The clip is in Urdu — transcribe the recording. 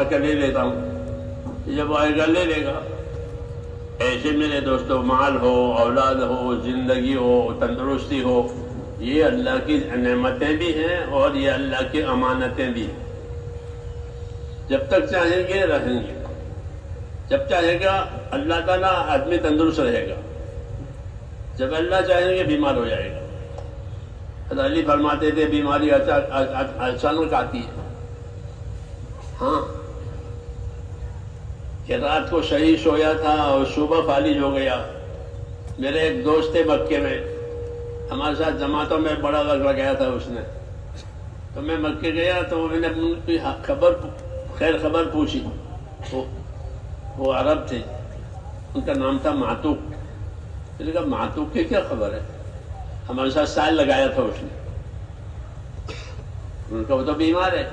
کر لے لیتا ہوں، جب آئے گا لے لے گا۔ ایسے میرے دوستوں، مال ہو، اولاد ہو، زندگی ہو، تندرستی ہو، یہ اللہ کی نعمتیں بھی ہیں اور یہ اللہ کی امانتیں بھی ہیں۔ جب تک چاہیں گے رہیں گے، جب چاہے گا اللہ تعالیٰ آدمی تندرست رہے گا، جب اللہ چاہیں گے بیمار ہو جائے گا۔ حضرت علی فرماتے تھے بیماری اچانک آتی ہے، ہاں، کہ رات کو صحیح سویا تھا اور صبح فالج ہو گیا۔ میرے ایک دوست تھے مکے میں، ہمارے ساتھ جماعتوں میں بڑا وقت لگایا تھا اس نے، تو میں مکے گیا تو میں نے ان کی خیر خبر پوچھی۔ وہ عرب تھے، ان کا نام تھا معتوق۔ میں نے کہا معتوق کی کیا خبر ہے؟ ہمارے ساتھ سال لگایا تھا اس نے۔ ان کا وہ تو بیمار ہے۔